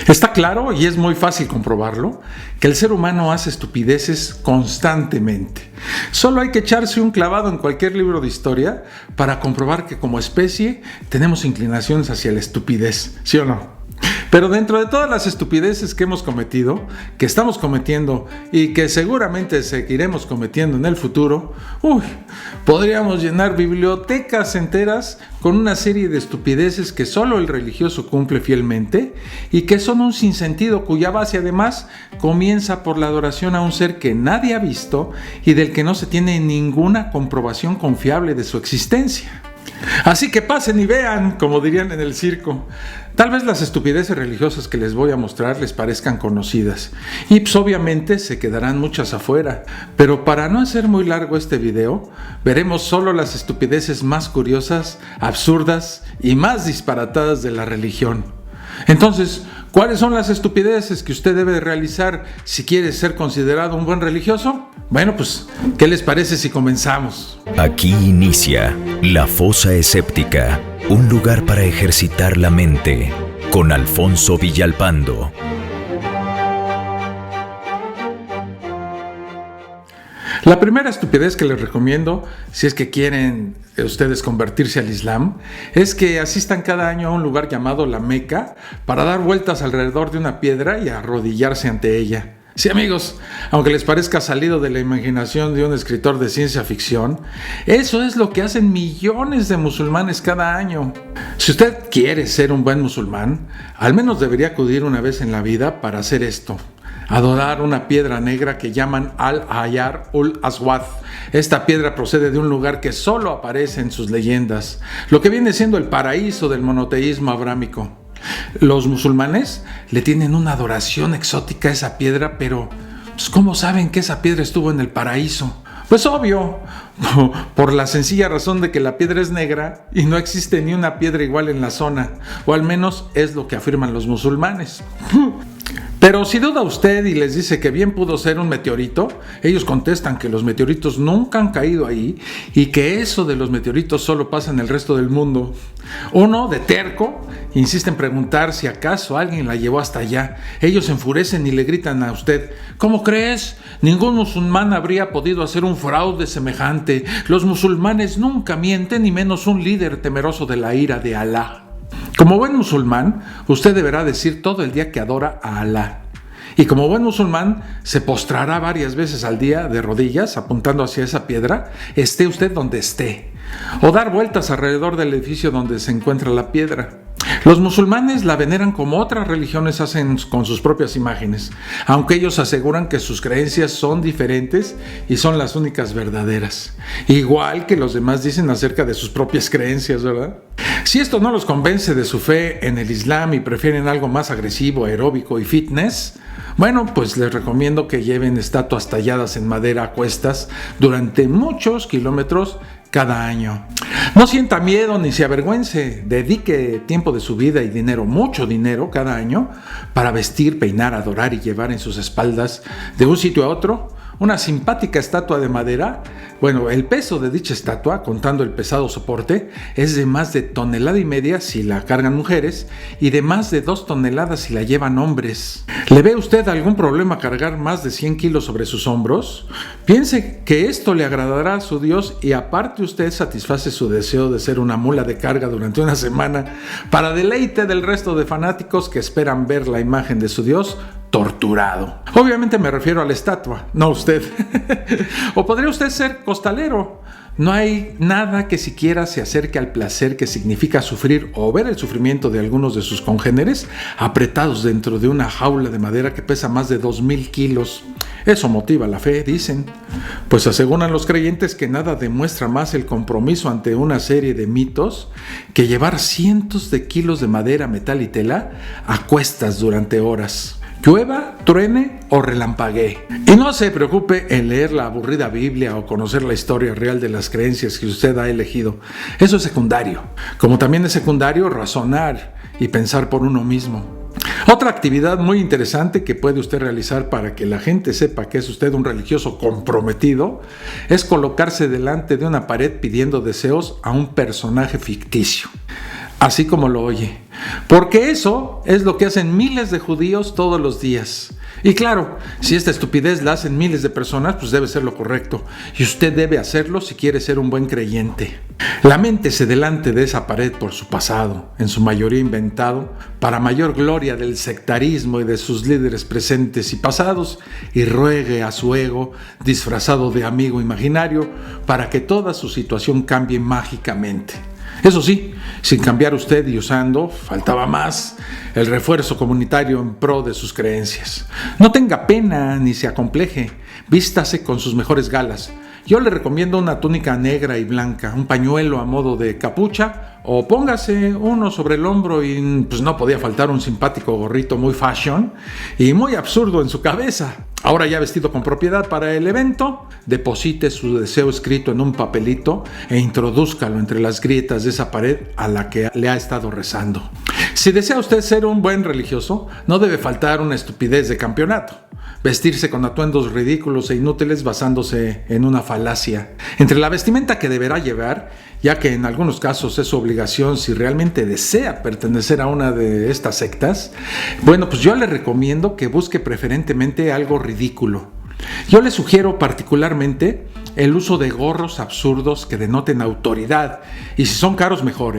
Está claro, y es muy fácil comprobarlo, que el ser humano hace estupideces constantemente. Solo hay que echarse un clavado en cualquier libro de historia para comprobar que como especie tenemos inclinaciones hacia la estupidez, ¿sí o no? Pero dentro de todas las estupideces que hemos cometido, que estamos cometiendo y que seguramente seguiremos cometiendo en el futuro, podríamos llenar bibliotecas enteras con una serie de estupideces que solo el religioso cumple fielmente y que son un sinsentido cuya base además comienza por la adoración a un ser que nadie ha visto y del que no se tiene ninguna comprobación confiable de su existencia. Así que pasen y vean, como dirían en el circo. Tal vez las estupideces religiosas que les voy a mostrar les parezcan conocidas y pues obviamente se quedarán muchas afuera, pero para no hacer muy largo este video, veremos solo las estupideces más curiosas, absurdas y más disparatadas de la religión. Entonces, ¿cuáles son las estupideces que usted debe realizar si quiere ser considerado un buen religioso? Bueno, pues, ¿qué les parece si comenzamos? Aquí inicia La Fosa Escéptica, un lugar para ejercitar la mente, con Alfonso Villalpando. La primera estupidez que les recomiendo, si es que quieren ustedes convertirse al Islam, es que asistan cada año a un lugar llamado La Meca para dar vueltas alrededor de una piedra y arrodillarse ante ella. Sí, amigos, aunque les parezca salido de la imaginación de un escritor de ciencia ficción, eso es lo que hacen millones de musulmanes cada año. Si usted quiere ser un buen musulmán, al menos debería acudir una vez en la vida para hacer esto: adorar una piedra negra que llaman Al-Hajar ul-Aswad. Esta piedra procede de un lugar que solo aparece en sus leyendas, lo que viene siendo el paraíso del monoteísmo abrámico. Los musulmanes le tienen una adoración exótica a esa piedra, pero ¿cómo saben que esa piedra estuvo en el paraíso? Pues obvio, por la sencilla razón de que la piedra es negra y no existe ni una piedra igual en la zona, o al menos es lo que afirman los musulmanes. Pero si duda usted y les dice que bien pudo ser un meteorito, ellos contestan que los meteoritos nunca han caído ahí y que eso de los meteoritos solo pasa en el resto del mundo. Uno, de terco, insiste en preguntar si acaso alguien la llevó hasta allá. Ellos se enfurecen y le gritan a usted: ¿cómo crees? Ningún musulmán habría podido hacer un fraude semejante. Los musulmanes nunca mienten, ni menos un líder temeroso de la ira de Alá. Como buen musulmán, usted deberá decir todo el día que adora a Alá. Y como buen musulmán, se postrará varias veces al día de rodillas, apuntando hacia esa piedra, esté usted donde esté, o dar vueltas alrededor del edificio donde se encuentra la piedra. Los musulmanes la veneran como otras religiones hacen con sus propias imágenes, aunque ellos aseguran que sus creencias son diferentes y son las únicas verdaderas, igual que los demás dicen acerca de sus propias creencias, ¿verdad? Si esto no los convence de su fe en el Islam y prefieren algo más agresivo, aeróbico y fitness, bueno, pues les recomiendo que lleven estatuas talladas en madera a cuestas durante muchos kilómetros cada año. No sienta miedo ni se avergüence, dedique tiempo de su vida y dinero, mucho dinero cada año, para vestir, peinar, adorar y llevar en sus espaldas de un sitio a otro una simpática estatua de madera. Bueno, el peso de dicha estatua, contando el pesado soporte, es de más de 1,5 toneladas si la cargan mujeres y de más de 2 toneladas si la llevan hombres. ¿Le ve usted algún problema cargar más de 100 kilos sobre sus hombros? Piense que esto le agradará a su Dios y aparte usted satisface su deseo de ser una mula de carga durante una semana para deleite del resto de fanáticos que esperan ver la imagen de su Dios torturado. Obviamente me refiero a la estatua, no a usted. O podría usted ser costalero. No hay nada que siquiera se acerque al placer que significa sufrir o ver el sufrimiento de algunos de sus congéneres apretados dentro de una jaula de madera que pesa más de 2,000 kilos. Eso motiva la fe, dicen. Pues aseguran los creyentes que nada demuestra más el compromiso ante una serie de mitos que llevar cientos de kilos de madera, metal y tela a cuestas durante horas. Llueva, truene o relampaguee. Y no se preocupe en leer la aburrida Biblia o conocer la historia real de las creencias que usted ha elegido. Eso es secundario. Como también es secundario razonar y pensar por uno mismo. Otra actividad muy interesante que puede usted realizar para que la gente sepa que es usted un religioso comprometido es colocarse delante de una pared pidiendo deseos a un personaje ficticio. así como lo oye, porque eso es lo que hacen miles de judíos todos los días. Y claro, si esta estupidez la hacen miles de personas, pues debe ser lo correcto, y usted debe hacerlo si quiere ser un buen creyente. Laméntese delante de esa pared por su pasado, en su mayoría inventado, para mayor gloria del sectarismo y de sus líderes presentes y pasados, y ruegue a su ego, disfrazado de amigo imaginario, para que toda su situación cambie mágicamente. Eso sí, sin cambiar usted y usando, faltaba más, el refuerzo comunitario en pro de sus creencias. No tenga pena ni se acompleje, vístase con sus mejores galas. Yo le recomiendo una túnica negra y blanca, un pañuelo a modo de capucha, o póngase uno sobre el hombro y pues no podía faltar un simpático gorrito muy fashion y muy absurdo en su cabeza. Ahora ya vestido con propiedad para el evento, deposite su deseo escrito en un papelito e introdúzcalo entre las grietas de esa pared a la que le ha estado rezando. Si desea usted ser un buen religioso, no debe faltar una estupidez de campeonato. Vestirse con atuendos ridículos e inútiles basándose en una falacia. Entre la vestimenta que deberá llevar, ya que en algunos casos es su obligación si realmente desea pertenecer a una de estas sectas, bueno, pues yo le recomiendo que busque preferentemente algo ridículo. Yo le sugiero particularmente el uso de gorros absurdos que denoten autoridad, y si son caros mejor,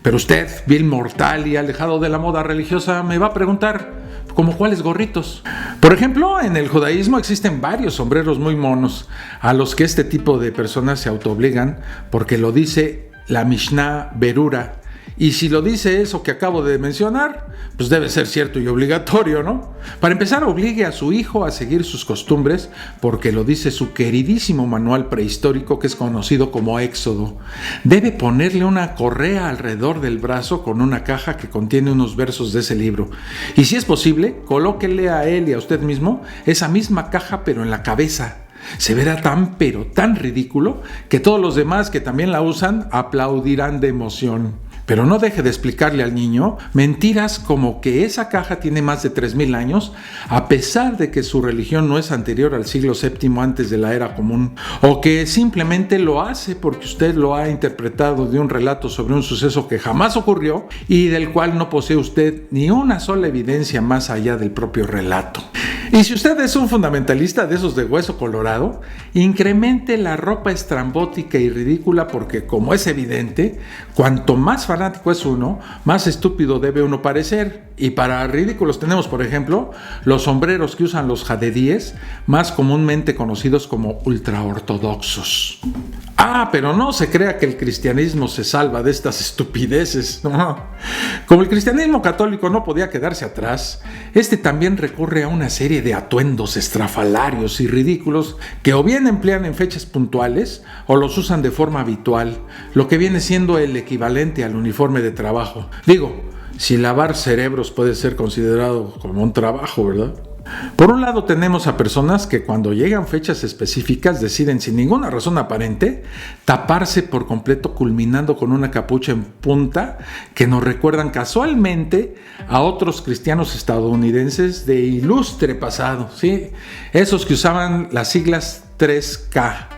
Pero usted, vil mortal y alejado de la moda religiosa, me va a preguntar, ¿cómo cuáles gorritos? Por ejemplo, en el judaísmo existen varios sombreros muy monos, a los que este tipo de personas se autoobligan, porque lo dice la Mishnah Berura. Y si lo dice eso que acabo de mencionar, pues debe ser cierto y obligatorio, ¿no? Para empezar, obligue a su hijo a seguir sus costumbres, porque lo dice su queridísimo manual prehistórico que es conocido como Éxodo. Debe ponerle una correa alrededor del brazo con una caja que contiene unos versos de ese libro. Y si es posible, colóquele a él y a usted mismo esa misma caja pero en la cabeza. Se verá tan pero tan ridículo que todos los demás que también la usan aplaudirán de emoción. Pero no deje de explicarle al niño mentiras como que esa caja tiene más de 3000 años, a pesar de que su religión no es anterior al siglo VII antes de la era común, o que simplemente lo hace porque usted lo ha interpretado de un relato sobre un suceso que jamás ocurrió y del cual no posee usted ni una sola evidencia más allá del propio relato. Y si usted es un fundamentalista de esos de hueso colorado, incremente la ropa estrambótica y ridícula porque, como es evidente, cuanto más fanático es uno, más estúpido debe uno parecer. Y para ridículos tenemos, por ejemplo, los sombreros que usan los jadedíes, más comúnmente conocidos como ultraortodoxos. Pero no se crea que el cristianismo se salva de estas estupideces. No. Como el cristianismo católico no podía quedarse atrás, este también recurre a una serie de atuendos estrafalarios y ridículos que o bien emplean en fechas puntuales o los usan de forma habitual, lo que viene siendo el equivalente al uniforme de trabajo. Digo, si lavar cerebros puede ser considerado como un trabajo, ¿verdad? Por un lado tenemos a personas que cuando llegan fechas específicas deciden sin ninguna razón aparente taparse por completo, culminando con una capucha en punta que nos recuerdan casualmente a otros cristianos estadounidenses de ilustre pasado, ¿sí? Esos que usaban las siglas 3K.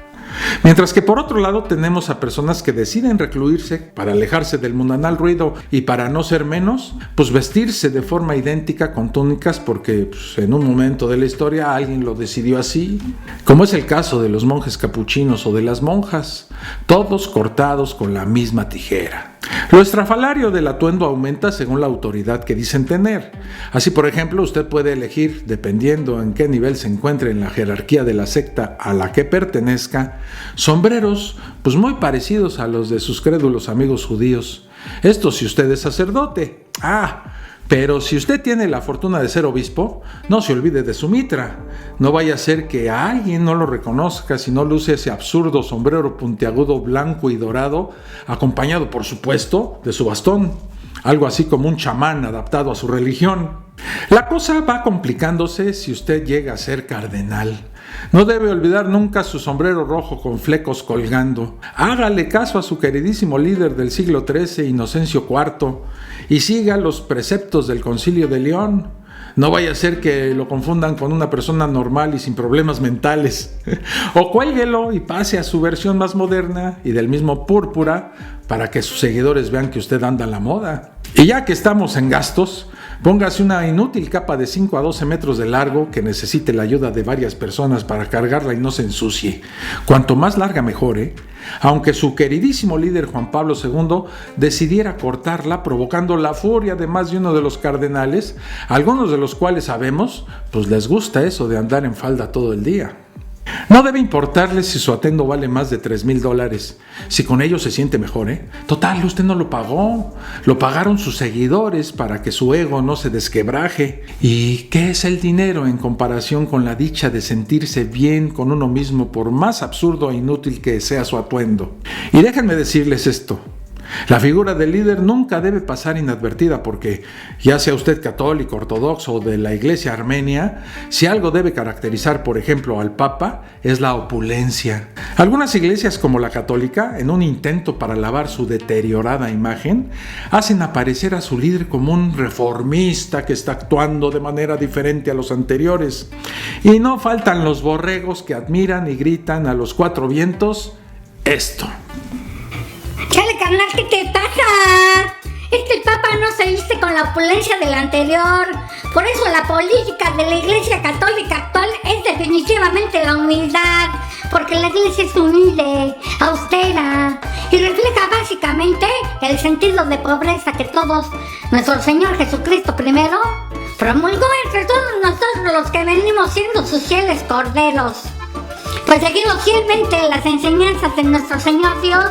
Mientras que por otro lado tenemos a personas que deciden recluirse para alejarse del mundanal ruido y para no ser menos, pues vestirse de forma idéntica con túnicas porque en un momento de la historia alguien lo decidió así, como es el caso de los monjes capuchinos o de las monjas, todos cortados con la misma tijera. Lo estrafalario del atuendo aumenta según la autoridad que dicen tener. Así, por ejemplo, usted puede elegir, dependiendo en qué nivel se encuentre en la jerarquía de la secta a la que pertenezca, sombreros muy parecidos a los de sus crédulos amigos judíos. Esto si usted es sacerdote. Pero si usted tiene la fortuna de ser obispo, no se olvide de su mitra. No vaya a ser que a alguien no lo reconozca si no luce ese absurdo sombrero puntiagudo blanco y dorado, acompañado, por supuesto, de su bastón. Algo así como un chamán adaptado a su religión. La cosa va complicándose si usted llega a ser cardenal. No debe olvidar nunca su sombrero rojo con flecos colgando. Hágale caso a su queridísimo líder del siglo XIII, Inocencio IV, y siga los preceptos del Concilio de León. No vaya a ser que lo confundan con una persona normal y sin problemas mentales. O cuélguelo y pase a su versión más moderna y del mismo púrpura para que sus seguidores vean que usted anda a la moda. Y ya que estamos en gastos, póngase una inútil capa de 5 a 12 metros de largo que necesite la ayuda de varias personas para cargarla y no se ensucie. Cuanto más larga mejor, aunque su queridísimo líder Juan Pablo II decidiera cortarla, provocando la furia de más de uno de los cardenales, algunos de los cuales sabemos, pues les gusta eso de andar en falda todo el día. No debe importarle si su atuendo vale más de $3,000, si con ello se siente mejor, Total, usted no lo pagó, lo pagaron sus seguidores para que su ego no se desquebraje. ¿Y qué es el dinero en comparación con la dicha de sentirse bien con uno mismo, por más absurdo e inútil que sea su atuendo? Y déjenme decirles esto. La figura del líder nunca debe pasar inadvertida porque, ya sea usted católico, ortodoxo o de la iglesia armenia, si algo debe caracterizar, por ejemplo, al Papa, es la opulencia. Algunas iglesias como la católica, en un intento para lavar su deteriorada imagen, hacen aparecer a su líder como un reformista que está actuando de manera diferente a los anteriores. Y no faltan los borregos que admiran y gritan a los cuatro vientos esto. Chale, carnal, ¿qué te pasa? El Papa no se viste con la opulencia del anterior. Por eso la política de la Iglesia Católica actual es definitivamente la humildad. Porque la Iglesia es humilde, austera y refleja básicamente el sentido de pobreza que todos, nuestro Señor Jesucristo primero, promulgó entre todos nosotros los que venimos siendo sus fieles corderos. Pues seguimos fielmente las enseñanzas de nuestro Señor Dios,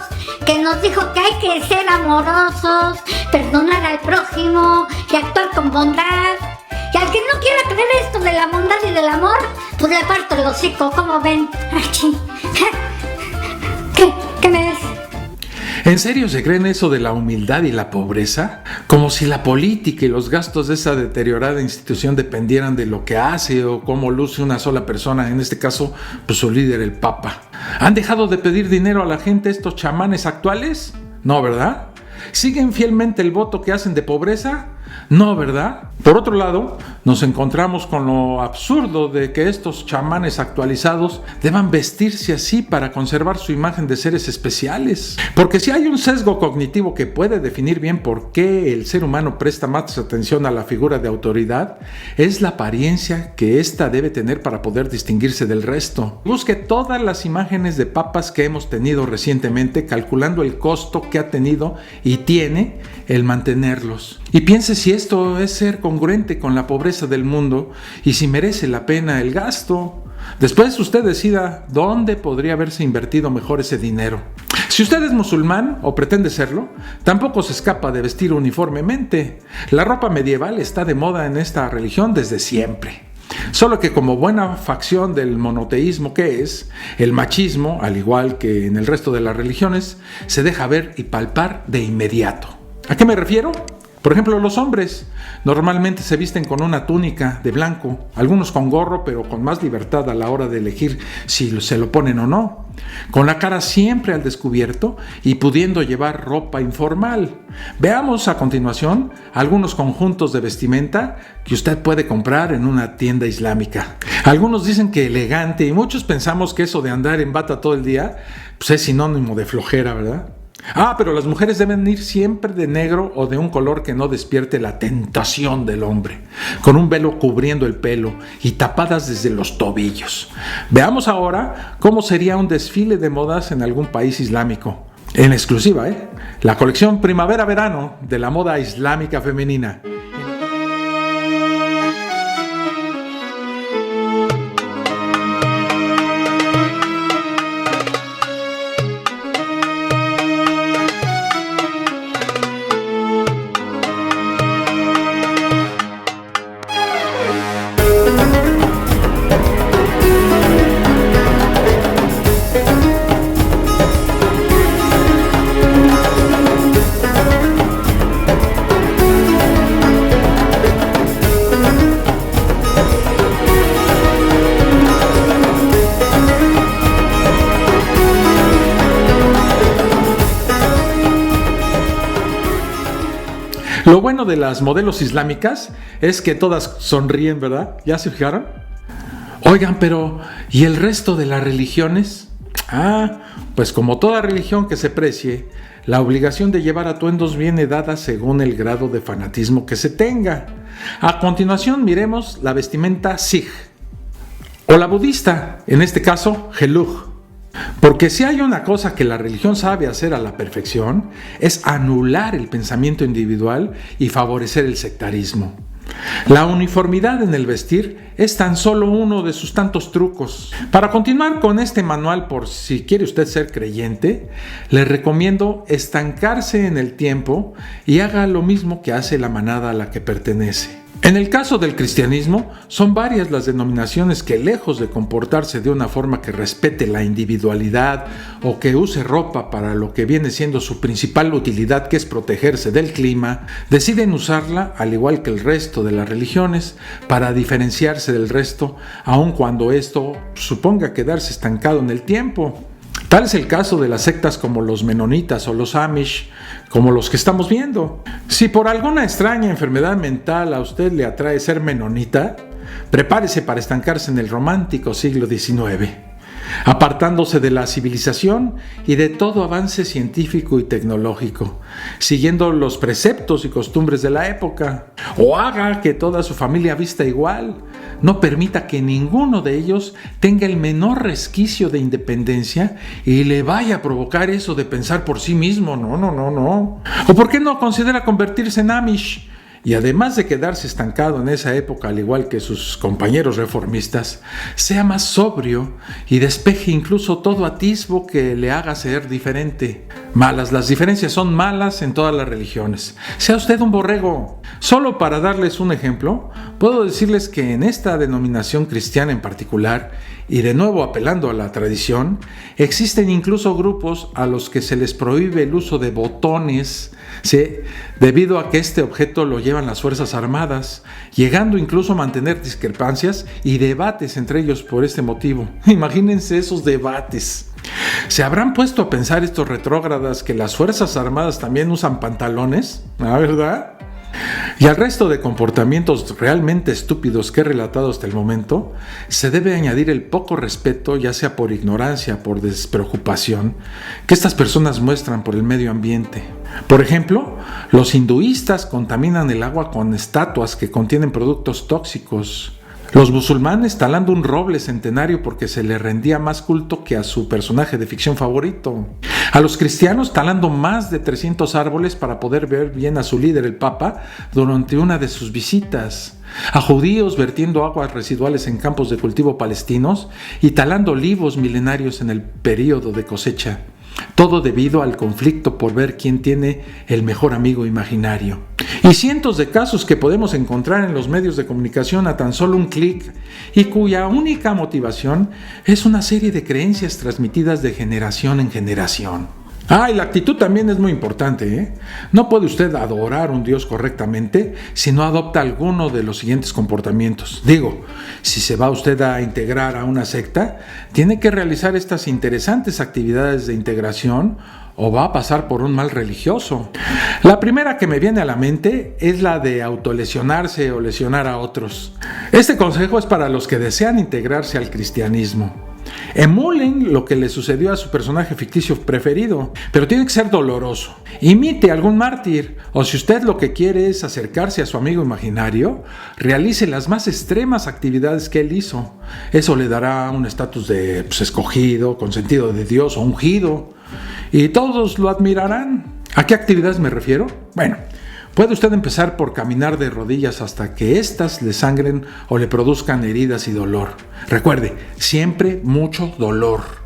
que nos dijo que hay que ser amorosos, perdonar al prójimo y actuar con bondad. Y al que no quiera creer esto de la bondad y del amor, pues le parto el hocico, ¿cómo ven? ¿Qué me ves? ¿En serio se creen eso de la humildad y la pobreza? Como si la política y los gastos de esa deteriorada institución dependieran de lo que hace o cómo luce una sola persona, en este caso, pues su líder, el Papa. ¿Han dejado de pedir dinero a la gente estos chamanes actuales? No, ¿verdad? ¿Siguen fielmente el voto que hacen de pobreza? No, ¿verdad? Por otro lado, nos encontramos con lo absurdo de que estos chamanes actualizados deban vestirse así para conservar su imagen de seres especiales. Porque si hay un sesgo cognitivo que puede definir bien por qué el ser humano presta más atención a la figura de autoridad, es la apariencia que ésta debe tener para poder distinguirse del resto. Busque todas las imágenes de papas que hemos tenido recientemente, calculando el costo que ha tenido y tiene el mantenerlos. Y piense si esto es ser congruente con la pobreza del mundo y si merece la pena el gasto. Después usted decida dónde podría haberse invertido mejor ese dinero. Si usted es musulmán o pretende serlo, tampoco se escapa de vestir uniformemente. La ropa medieval está de moda en esta religión desde siempre. Solo que como buena facción del monoteísmo que es, el machismo, al igual que en el resto de las religiones, se deja ver y palpar de inmediato. ¿A qué me refiero? Por ejemplo, los hombres normalmente se visten con una túnica de blanco, algunos con gorro, pero con más libertad a la hora de elegir si se lo ponen o no, con la cara siempre al descubierto y pudiendo llevar ropa informal. Veamos a continuación algunos conjuntos de vestimenta que usted puede comprar en una tienda islámica. Algunos dicen que elegante y muchos pensamos que eso de andar en bata todo el día pues es sinónimo de flojera, ¿verdad? Pero las mujeres deben ir siempre de negro o de un color que no despierte la tentación del hombre, con un velo cubriendo el pelo y tapadas desde los tobillos. Veamos ahora cómo sería un desfile de modas en algún país islámico. En exclusiva, la colección primavera-verano de la moda islámica femenina. Lo bueno de las modelos islámicas es que todas sonríen, ¿verdad? ¿Ya se fijaron? Oigan, pero ¿y el resto de las religiones? Pues como toda religión que se precie, la obligación de llevar atuendos viene dada según el grado de fanatismo que se tenga. A continuación miremos la vestimenta Sikh, o la budista, en este caso, Geluj. Porque si hay una cosa que la religión sabe hacer a la perfección, es anular el pensamiento individual y favorecer el sectarismo. La uniformidad en el vestir es tan solo uno de sus tantos trucos. Para continuar con este manual, por si quiere usted ser creyente, le recomiendo estancarse en el tiempo y haga lo mismo que hace la manada a la que pertenece. En el caso del cristianismo, son varias las denominaciones que, lejos de comportarse de una forma que respete la individualidad o que use ropa para lo que viene siendo su principal utilidad, que es protegerse del clima, deciden usarla, al igual que el resto de las religiones, para diferenciarse del resto, aun cuando esto suponga quedarse estancado en el tiempo. Tal es el caso de las sectas como los menonitas o los Amish, como los que estamos viendo. Si por alguna extraña enfermedad mental a usted le atrae ser menonita, prepárese para estancarse en el romántico siglo XIX, apartándose de la civilización y de todo avance científico y tecnológico, siguiendo los preceptos y costumbres de la época. O haga que toda su familia vista igual. No permita que ninguno de ellos tenga el menor resquicio de independencia y le vaya a provocar eso de pensar por sí mismo. No. ¿O por qué no considera convertirse en Amish? Y además de quedarse estancado en esa época, al igual que sus compañeros reformistas, sea más sobrio y despeje incluso todo atisbo que le haga ser diferente. Las diferencias son malas en todas las religiones. Sea usted un borrego. Solo para darles un ejemplo, puedo decirles que en esta denominación cristiana en particular, y de nuevo apelando a la tradición, existen incluso grupos a los que se les prohíbe el uso de botones, ¿sí?, debido a que este objeto lo llevan las Fuerzas Armadas, llegando incluso a mantener discrepancias y debates entre ellos por este motivo. Imagínense esos debates. ¿Se habrán puesto a pensar estos retrógradas que las Fuerzas Armadas también usan pantalones? ¿Verdad? Y al resto de comportamientos realmente estúpidos que he relatado hasta el momento, se debe añadir el poco respeto, ya sea por ignorancia o por despreocupación, que estas personas muestran por el medio ambiente. Por ejemplo, los hinduistas contaminan el agua con estatuas que contienen productos tóxicos. Los musulmanes talando un roble centenario porque se le rendía más culto que a su personaje de ficción favorito. A los cristianos talando más de 300 árboles para poder ver bien a su líder, el Papa, durante una de sus visitas. A judíos vertiendo aguas residuales en campos de cultivo palestinos y talando olivos milenarios en el período de cosecha. Todo debido al conflicto por ver quién tiene el mejor amigo imaginario. Y cientos de casos que podemos encontrar en los medios de comunicación a tan solo un clic y cuya única motivación es una serie de creencias transmitidas de generación en generación. Y la actitud también es muy importante, ¿eh? No puede usted adorar a un Dios correctamente si no adopta alguno de los siguientes comportamientos. Si se va usted a integrar a una secta, tiene que realizar estas interesantes actividades de integración o va a pasar por un mal religioso. La primera que me viene a la mente es la de autolesionarse o lesionar a otros. Este consejo es para los que desean integrarse al cristianismo. Emulen lo que le sucedió a su personaje ficticio preferido, pero tiene que ser doloroso. Imite a algún mártir, o si usted lo que quiere es acercarse a su amigo imaginario, realice las más extremas actividades que él hizo. Eso le dará un estatus de escogido, consentido de Dios o ungido, y todos lo admirarán. ¿A qué actividades me refiero? Puede usted empezar por caminar de rodillas hasta que éstas le sangren o le produzcan heridas y dolor. Recuerde, siempre mucho dolor.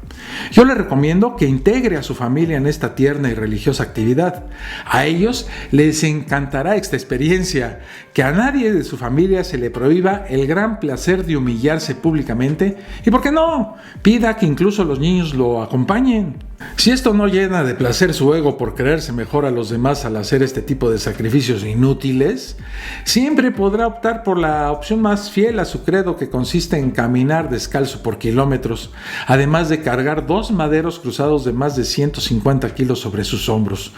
Yo le recomiendo que integre a su familia en esta tierna y religiosa actividad. A ellos les encantará esta experiencia. Que a nadie de su familia se le prohíba el gran placer de humillarse públicamente y, ¿por qué no?, pida que incluso los niños lo acompañen. Si esto no llena de placer su ego por creerse mejor a los demás al hacer este tipo de sacrificios inútiles, siempre podrá optar por la opción más fiel a su credo, que consiste en caminar descalzo por kilómetros, además de cargar 2 maderos cruzados de más de 150 kilos sobre sus hombros.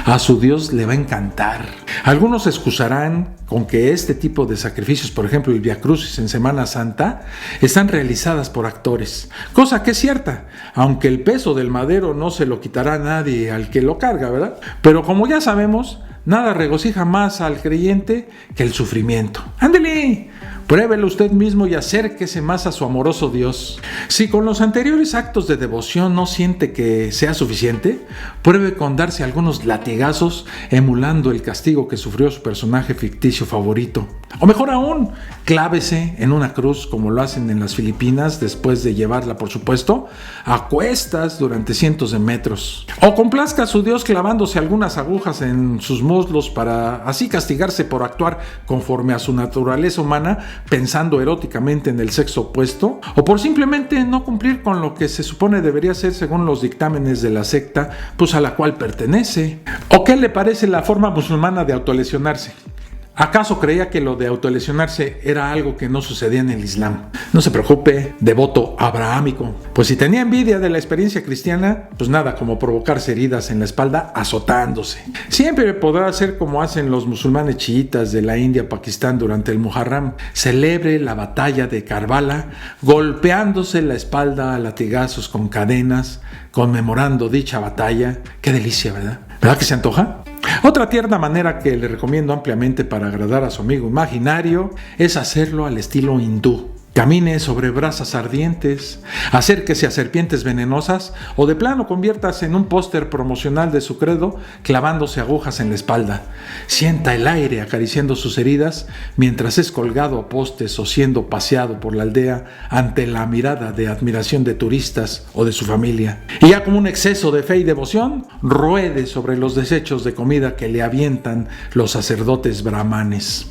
A su Dios le va a encantar. Algunos excusarán con que este tipo de sacrificios, por ejemplo el Vía Crucis en Semana Santa, están realizadas por actores, cosa que es cierta, aunque el peso del madero no se lo quitará a nadie al que lo carga, ¿verdad? Pero como ya sabemos, nada regocija más al creyente que el sufrimiento. ¡Ándele! Pruébelo usted mismo y acérquese más a su amoroso Dios. Si con los anteriores actos de devoción no siente que sea suficiente, pruebe con darse algunos latigazos emulando el castigo que sufrió su personaje ficticio favorito. O mejor aún, clávese en una cruz como lo hacen en las Filipinas, después de llevarla, por supuesto, a cuestas durante cientos de metros. O complazca a su Dios clavándose algunas agujas en sus muslos para así castigarse por actuar conforme a su naturaleza humana, pensando eróticamente en el sexo opuesto, o por simplemente no cumplir con lo que se supone debería ser según los dictámenes de la secta, pues a la cual pertenece. ¿O qué le parece la forma musulmana de autolesionarse? ¿Acaso creía que lo de autolesionarse era algo que no sucedía en el Islam? No se preocupe, devoto abrahámico. Pues si tenía envidia de la experiencia cristiana, pues nada como provocarse heridas en la espalda azotándose. Siempre podrá hacer como hacen los musulmanes chiitas de la India, Pakistán durante el Muharram. Celebre la batalla de Karbala golpeándose la espalda a latigazos con cadenas, conmemorando dicha batalla. Qué delicia, ¿verdad? ¿Verdad que se antoja? Otra tierna manera que le recomiendo ampliamente para agradar a su amigo imaginario es hacerlo al estilo hindú. Camine sobre brasas ardientes, acérquese a serpientes venenosas o de plano conviértase en un póster promocional de su credo clavándose agujas en la espalda. Sienta el aire acariciando sus heridas mientras es colgado a postes o siendo paseado por la aldea ante la mirada de admiración de turistas o de su familia. Y ya como un exceso de fe y devoción, ruede sobre los desechos de comida que le avientan los sacerdotes brahmanes.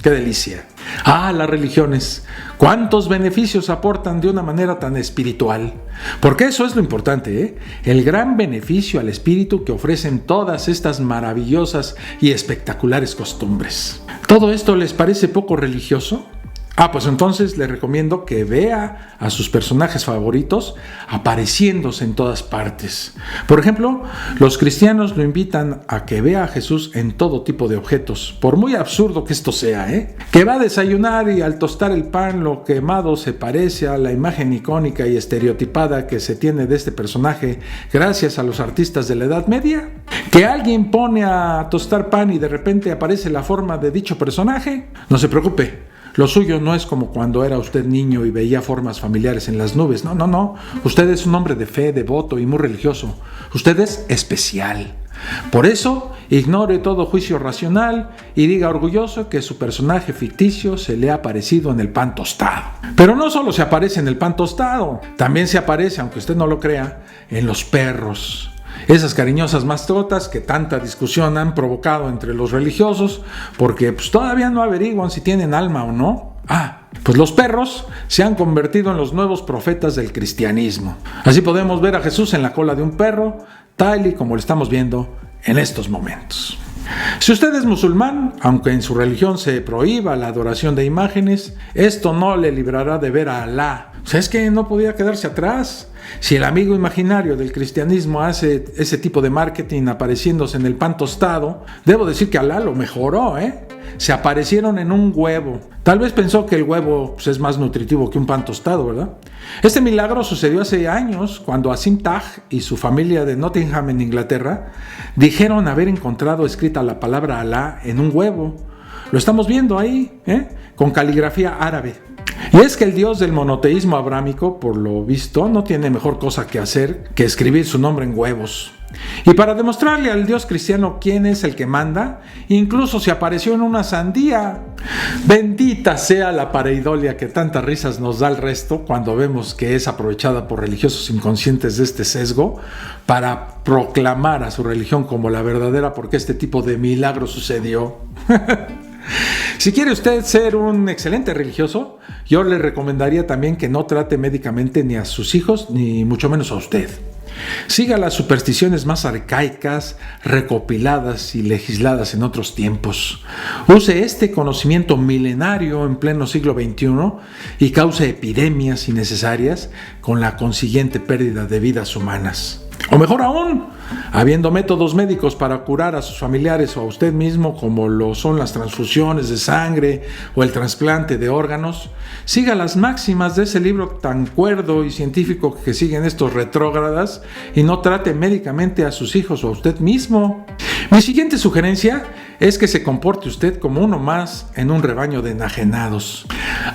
¡Qué delicia! Las religiones. ¿Cuántos beneficios aportan de una manera tan espiritual? Porque eso es lo importante, ¿eh? El gran beneficio al espíritu que ofrecen todas estas maravillosas y espectaculares costumbres. ¿Todo esto les parece poco religioso? Pues entonces le recomiendo que vea a sus personajes favoritos apareciéndose en todas partes. Por ejemplo, los cristianos lo invitan a que vea a Jesús en todo tipo de objetos, por muy absurdo que esto sea, que va a desayunar y al tostar el pan lo quemado se parece a la imagen icónica y estereotipada que se tiene de este personaje gracias a los artistas de la Edad Media. Que alguien pone a tostar pan y de repente aparece la forma de dicho personaje. No se preocupe. Lo suyo no es como cuando era usted niño y veía formas familiares en las nubes. No. Usted es un hombre de fe, devoto y muy religioso. Usted es especial. Por eso, ignore todo juicio racional y diga orgulloso que su personaje ficticio se le ha aparecido en el pan tostado. Pero no solo se aparece en el pan tostado, también se aparece, aunque usted no lo crea, en los perros. Esas cariñosas mascotas que tanta discusión han provocado entre los religiosos porque todavía no averiguan si tienen alma o no. Pues los perros se han convertido en los nuevos profetas del cristianismo. Así podemos ver a Jesús en la cola de un perro, tal y como lo estamos viendo en estos momentos. Si usted es musulmán, aunque en su religión se prohíba la adoración de imágenes, esto no le librará de ver a Alá. Es que no podía quedarse atrás. Si el amigo imaginario del cristianismo hace ese tipo de marketing apareciéndose en el pan tostado, debo decir que Alá lo mejoró, Se aparecieron en un huevo. Tal vez pensó que el huevo es más nutritivo que un pan tostado, ¿verdad? Este milagro sucedió hace años cuando Asim Taj y su familia de Nottingham en Inglaterra dijeron haber encontrado escrita la palabra Alá en un huevo. Lo estamos viendo ahí, con caligrafía árabe. Y es que el Dios del monoteísmo abrámico, por lo visto, no tiene mejor cosa que hacer que escribir su nombre en huevos. Y para demostrarle al Dios cristiano quién es el que manda, incluso se apareció en una sandía. Bendita sea la pareidolia que tantas risas nos da al resto cuando vemos que es aprovechada por religiosos inconscientes de este sesgo para proclamar a su religión como la verdadera porque este tipo de milagro sucedió. Si quiere usted ser un excelente religioso, yo le recomendaría también que no trate médicamente ni a sus hijos ni mucho menos a usted. Siga las supersticiones más arcaicas, recopiladas y legisladas en otros tiempos. Use este conocimiento milenario en pleno siglo XXI y cause epidemias innecesarias con la consiguiente pérdida de vidas humanas. O mejor aún, habiendo métodos médicos para curar a sus familiares o a usted mismo, como lo son las transfusiones de sangre o el trasplante de órganos, siga las máximas de ese libro tan cuerdo y científico que siguen estos retrógradas y no trate médicamente a sus hijos o a usted mismo. Mi siguiente sugerencia es que se comporte usted como uno más en un rebaño de enajenados.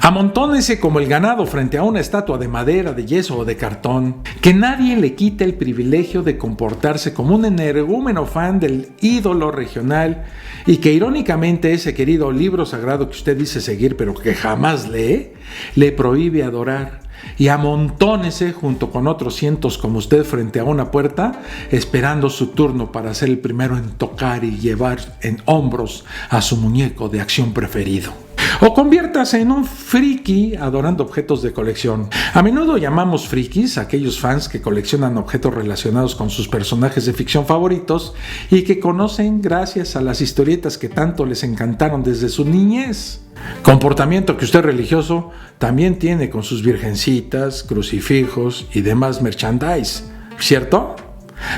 Amontónese como el ganado frente a una estatua de madera, de yeso o de cartón. Que nadie le quite el privilegio de comportarse como un energúmeno fan del ídolo regional y que irónicamente ese querido libro sagrado que usted dice seguir pero que jamás lee, le prohíbe adorar. Y amontónese junto con otros cientos como usted frente a una puerta, esperando su turno para ser el primero en tocar y llevar en hombros a su muñeco de acción preferido. O conviértase en un friki adorando objetos de colección. A menudo llamamos frikis a aquellos fans que coleccionan objetos relacionados con sus personajes de ficción favoritos y que conocen gracias a las historietas que tanto les encantaron desde su niñez. Comportamiento que usted religioso también tiene con sus virgencitas, crucifijos y demás merchandise, ¿cierto?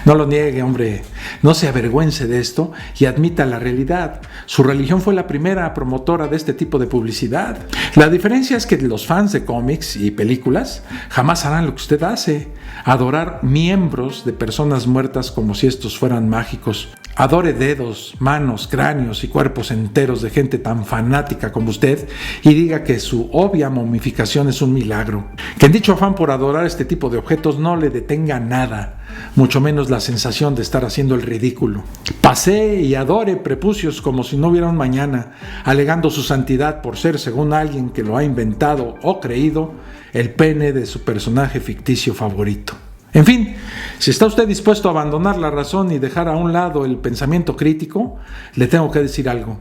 No lo niegue, hombre, no se avergüence de esto y admita la realidad. Su religión fue la primera promotora de este tipo de publicidad. La diferencia es que los fans de cómics y películas jamás harán lo que usted hace, adorar miembros de personas muertas como si estos fueran mágicos. Adore dedos, manos, cráneos y cuerpos enteros de gente tan fanática como usted y diga que su obvia momificación es un milagro. Que en dicho afán por adorar este tipo de objetos no le detenga nada, mucho menos la sensación de estar haciendo el ridículo. Pasee y adore prepucios como si no hubiera un mañana, alegando su santidad por ser, según alguien que lo ha inventado o creído, el pene de su personaje ficticio favorito. En fin, si está usted dispuesto a abandonar la razón y dejar a un lado el pensamiento crítico, le tengo que decir algo.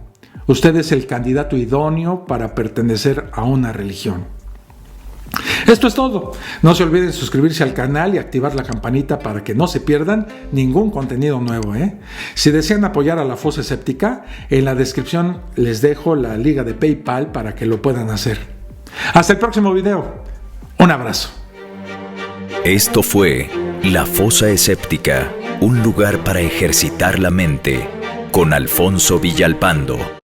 Usted es el candidato idóneo para pertenecer a una religión. Esto es todo. No se olviden suscribirse al canal y activar la campanita para que no se pierdan ningún contenido nuevo, Si desean apoyar a La Fosa Escéptica, en la descripción les dejo la liga de PayPal para que lo puedan hacer. Hasta el próximo video. Un abrazo. Esto fue La Fosa Escéptica, un lugar para ejercitar la mente, con Alfonso Villalpando.